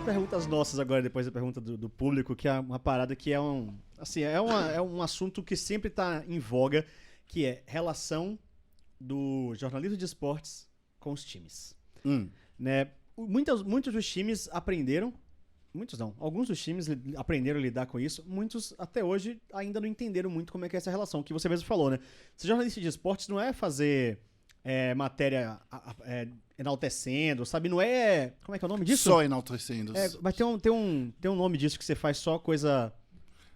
perguntas nossas agora, depois da pergunta do público, que é uma parada que é um assunto que sempre tá em voga, que é relação do jornalismo de esportes com os times. Né? Muitos dos times aprenderam, muitos não, alguns dos times aprenderam a lidar com isso, muitos até hoje ainda não entenderam muito como é que é essa relação, que você mesmo falou, né? Ser jornalista de esportes não é fazer matéria enaltecendo, sabe? Não é... Como é que é o nome disso? Só enaltecendo. Mas tem um nome disso que você faz só coisa...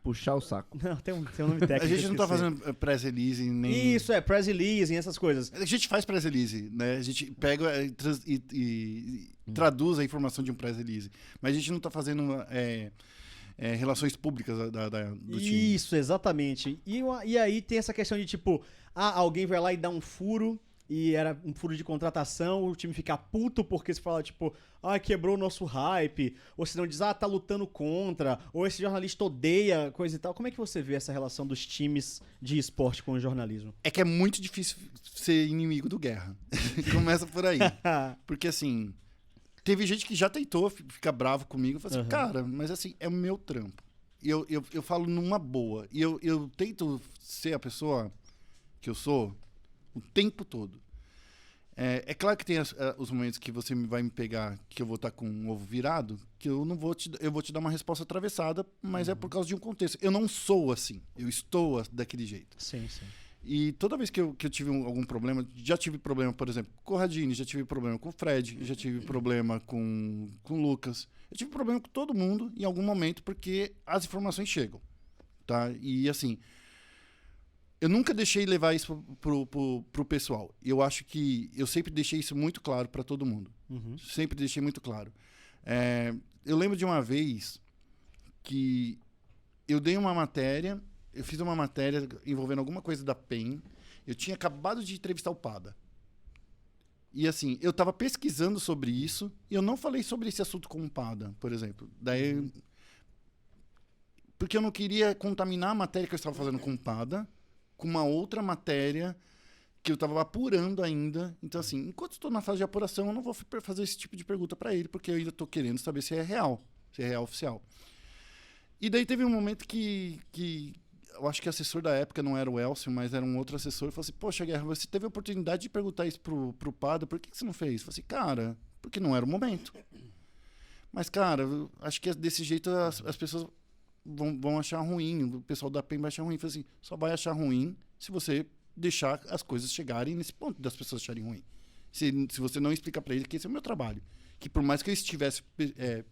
Puxar o saco. Não, tem um nome técnico. A gente não tá fazendo press release nem... Isso, press release, essas coisas. A gente faz press release, né? A gente pega e traduz a informação de um press release. Mas a gente não tá fazendo relações públicas do time. Isso, exatamente. E aí tem essa questão de tipo, alguém vai lá e dá um furo, e era um furo de contratação, o time fica puto porque se fala tipo, quebrou o nosso hype, ou se não diz, tá lutando contra, ou esse jornalista odeia, coisa e tal. Como é que você vê essa relação dos times de esporte com o jornalismo? É que é muito difícil ser inimigo do Guerra. Começa por aí. Porque assim, teve gente que já tentou ficar bravo comigo, falou assim, cara, mas assim, é o meu trampo. E eu falo numa boa. E eu tento ser a pessoa que eu sou o tempo todo. É claro que tem os momentos que você vai me pegar, que eu vou estar com um ovo virado, que eu vou te dar uma resposta atravessada, mas é por causa de um contexto. Eu não sou assim, eu estou daquele jeito. Sim, sim. E toda vez que eu tive algum problema, já tive problema, por exemplo, com o Radini, já tive problema com o Fred, já tive problema com o Lucas, eu tive problema com todo mundo em algum momento, porque as informações chegam, tá? E assim... Eu nunca deixei levar isso pro pessoal. Eu acho que eu sempre deixei isso muito claro para todo mundo. Sempre deixei muito claro. Eu lembro de uma vez que eu dei uma matéria, eu fiz uma matéria envolvendo alguma coisa da PEN. Eu tinha acabado de entrevistar o Pada. E assim, eu estava pesquisando sobre isso e eu não falei sobre esse assunto com o Pada, por exemplo. Daí, porque eu não queria contaminar a matéria que eu estava fazendo com o Pada com uma outra matéria que eu estava apurando ainda. Então, assim, enquanto estou na fase de apuração, eu não vou fazer esse tipo de pergunta para ele, porque eu ainda estou querendo saber se é real oficial. E daí teve um momento que eu acho que o assessor da época não era o Elcio, mas era um outro assessor, e falou assim, poxa, Guerra, você teve a oportunidade de perguntar isso pro Pada, por que você não fez? Eu falei assim, cara, porque não era o momento. Mas, cara, eu acho que desse jeito as pessoas... Vão achar ruim, o pessoal da PEN vai achar ruim. Fala assim, só vai achar ruim se você deixar as coisas chegarem nesse ponto das pessoas acharem ruim. Se você não explicar para ele que esse é o meu trabalho. Que por mais que eu estivesse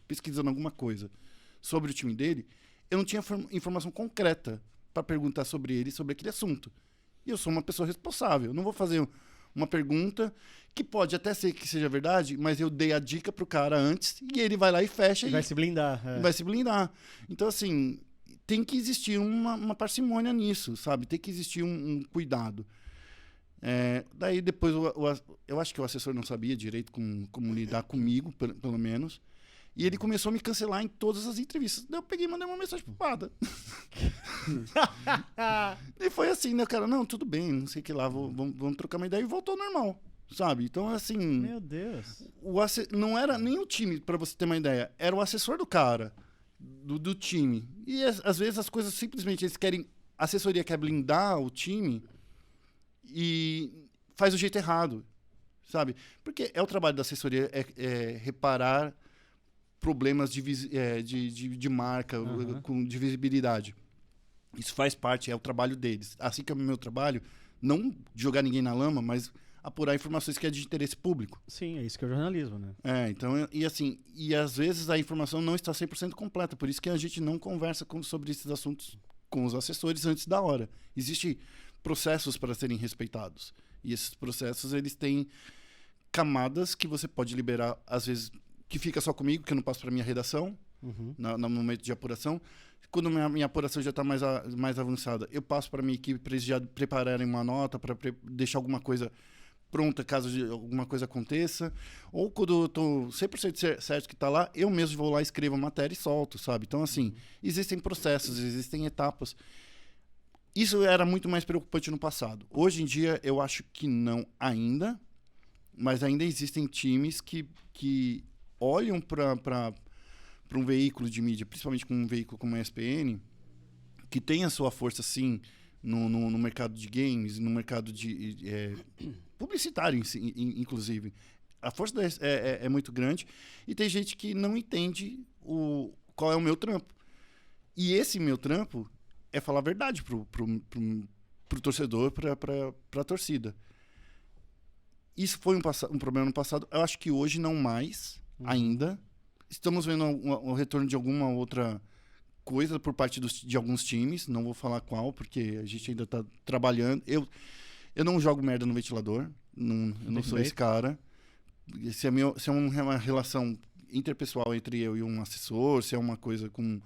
pesquisando alguma coisa sobre o time dele, eu não tinha informação concreta para perguntar sobre ele, sobre aquele assunto. E eu sou uma pessoa responsável. Eu não vou fazer uma pergunta que pode até ser que seja verdade, mas eu dei a dica pro cara antes e ele vai lá e fecha. Vai se blindar. Vai se blindar. Então, assim, tem que existir uma parcimônia nisso, sabe? Tem que existir um cuidado. Daí depois, eu acho que o assessor não sabia direito como lidar comigo, pelo menos. E ele começou a me cancelar em todas as entrevistas. Daí eu peguei e mandei uma mensagem pro Pada. E foi assim, né, cara? Não, tudo bem, não sei o que lá, vamos trocar uma ideia. E voltou ao normal, sabe? Então, assim... Meu Deus. Não era nem o time, pra você ter uma ideia. Era o assessor do cara, do time. E às vezes as coisas simplesmente eles querem... A assessoria quer blindar o time e faz do jeito errado, sabe? Porque é o trabalho da assessoria reparar problemas de marca, de visibilidade. Isso faz parte, é o trabalho deles. Assim que é o meu trabalho, não jogar ninguém na lama, mas apurar informações que é de interesse público. Sim, é isso que é o jornalismo, né? Então, e às vezes a informação não está 100% completa, por isso que a gente não conversa sobre esses assuntos com os assessores antes da hora. Existem processos para serem respeitados, e esses processos, eles têm camadas que você pode liberar, às vezes, que fica só comigo, que eu não passo para minha redação, no momento de apuração. Quando minha apuração já está mais avançada, eu passo para minha equipe para eles já prepararem uma nota, para deixar alguma coisa pronta caso alguma coisa aconteça. Ou quando eu estou 100% certo que está lá, eu mesmo vou lá, escrevo a matéria e solto, sabe? Então, assim, existem processos, existem etapas. Isso era muito mais preocupante no passado. Hoje em dia, eu acho que não ainda, mas ainda existem times que olham para para um veículo de mídia, principalmente com um veículo como a ESPN, que tem a sua força, sim, no mercado de games, no mercado de publicitário, inclusive. A força é muito grande e tem gente que não entende qual é o meu trampo. E esse meu trampo é falar a verdade pro torcedor, pra torcida. Isso foi um problema no passado. Eu acho que hoje não mais, ainda. Estamos vendo o retorno de alguma outra coisa por parte de alguns times. Não vou falar qual, porque a gente ainda está trabalhando. Eu não jogo merda no ventilador. Eu não sou esse cara. Se é uma relação interpessoal entre eu e um assessor, se é uma coisa com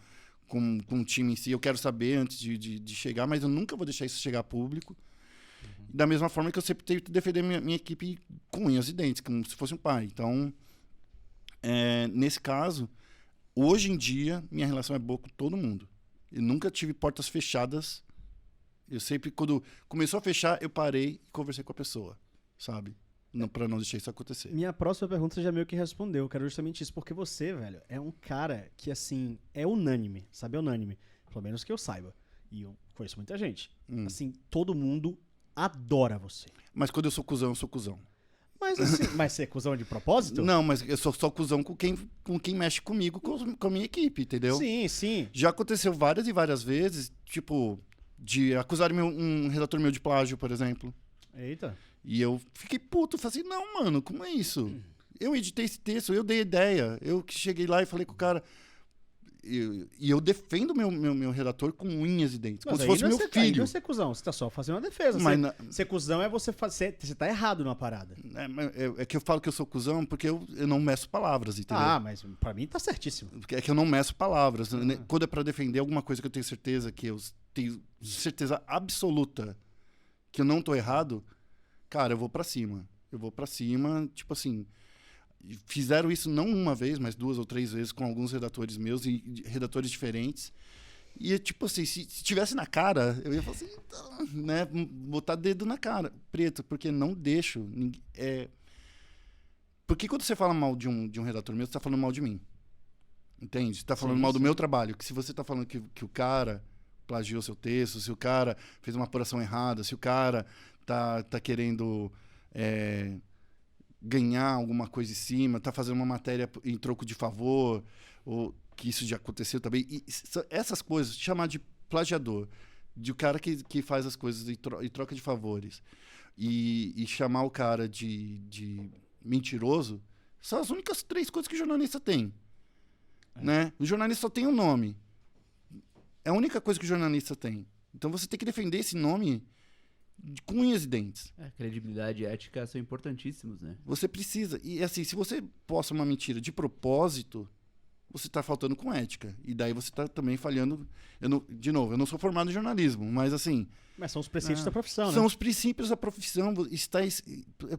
o time em si, eu quero saber antes de chegar, mas eu nunca vou deixar isso chegar a público. Da mesma forma que eu sempre tento defender minha equipe com unhas e dentes, como se fosse um pai. Então, nesse caso, hoje em dia, minha relação é boa com todo mundo. Eu nunca tive portas fechadas. Eu sempre, quando começou a fechar, eu parei e conversei com a pessoa, sabe? Pra não deixar isso acontecer. Minha próxima pergunta você já meio que respondeu. Eu quero justamente isso, porque você, velho, é um cara que, assim, é unânime, sabe? É unânime. Pelo menos que eu saiba. E eu conheço muita gente. Assim, todo mundo adora você. Mas quando eu sou cuzão, eu sou cuzão. Mas assim, mas você é cuzão de propósito? Não, mas eu sou só cuzão com quem mexe comigo, com a minha equipe, entendeu? Sim, sim. Já aconteceu várias e várias vezes, tipo, de acusarem um redator meu de plágio, por exemplo. Eita. E eu fiquei puto, falei assim, não, mano, como é isso? Eu editei esse texto, eu dei ideia. Eu que cheguei lá e falei com o cara... E eu defendo meu redator com unhas e dentes, como se fosse meu filho. Não é ser cuzão, você tá só fazendo uma defesa. Ser cuzão é você tá errado numa parada. É que eu falo que eu sou cuzão porque eu não meço palavras, entendeu? Ah, mas pra mim tá certíssimo. É que eu não meço palavras. Quando é pra defender alguma coisa que eu tenho certeza absoluta que eu não tô errado, cara, eu vou pra cima. Tipo assim... Fizeram isso não uma vez, mas 2 ou 3 vezes com alguns redatores meus e redatores diferentes. E, tipo assim, se tivesse na cara, eu ia falar assim, né? Botar dedo na cara, preto, porque não deixo. Porque quando você fala mal de um redator meu, você tá falando mal de mim. Entende? Você tá falando mal do meu trabalho. Que se você tá falando que o cara plagiou seu texto, se o cara fez uma apuração errada, se o cara tá querendo... ganhar alguma coisa em cima, tá fazendo uma matéria em troco de favor, ou que isso já aconteceu também. E essas coisas, chamar de plagiador, de o cara que faz as coisas em troca de favores, e chamar o cara de mentiroso, são as únicas 3 coisas que o jornalista tem. Né? O jornalista só tem um nome. É a única coisa que o jornalista tem. Então você tem que defender esse nome com unhas e dentes. Credibilidade e ética são importantíssimos, né? Você precisa. E assim, se você posta uma mentira de propósito, você está faltando com ética. E daí você está também falhando. De novo, eu não sou formado em jornalismo, mas assim... Mas são os princípios da profissão, né? São os princípios da profissão.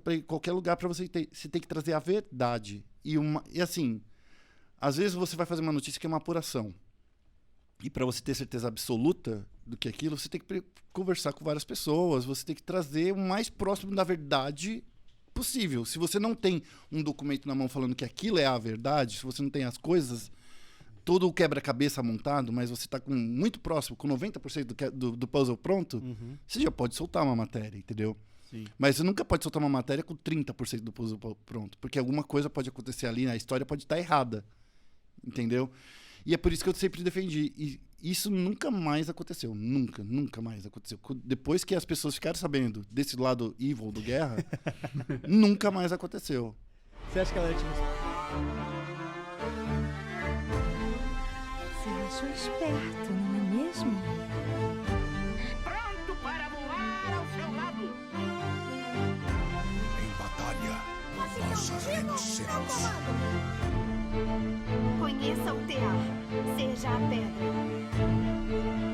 Para qualquer lugar, para você tem que trazer a verdade. E assim, às vezes você vai fazer uma notícia que é uma apuração. E para você ter certeza absoluta do que é aquilo, você tem que conversar com várias pessoas, você tem que trazer o mais próximo da verdade possível. Se você não tem um documento na mão falando que aquilo é a verdade, se você não tem as coisas, todo o quebra-cabeça montado, mas você está muito próximo, com 90% do puzzle pronto, você já pode soltar uma matéria, entendeu? Sim. Mas você nunca pode soltar uma matéria com 30% do puzzle pronto, porque alguma coisa pode acontecer ali, a história pode estar errada, entendeu? E é por isso que eu sempre defendi. E isso nunca mais aconteceu. Nunca mais aconteceu. Depois que as pessoas ficaram sabendo desse lado evil do Guerra, nunca mais aconteceu. Você acha que ela é tipo... Você achou esperto, não é mesmo? Pronto para voar ao seu lado. Em batalha, nós vencemos. Conheça o tear, seja a pedra.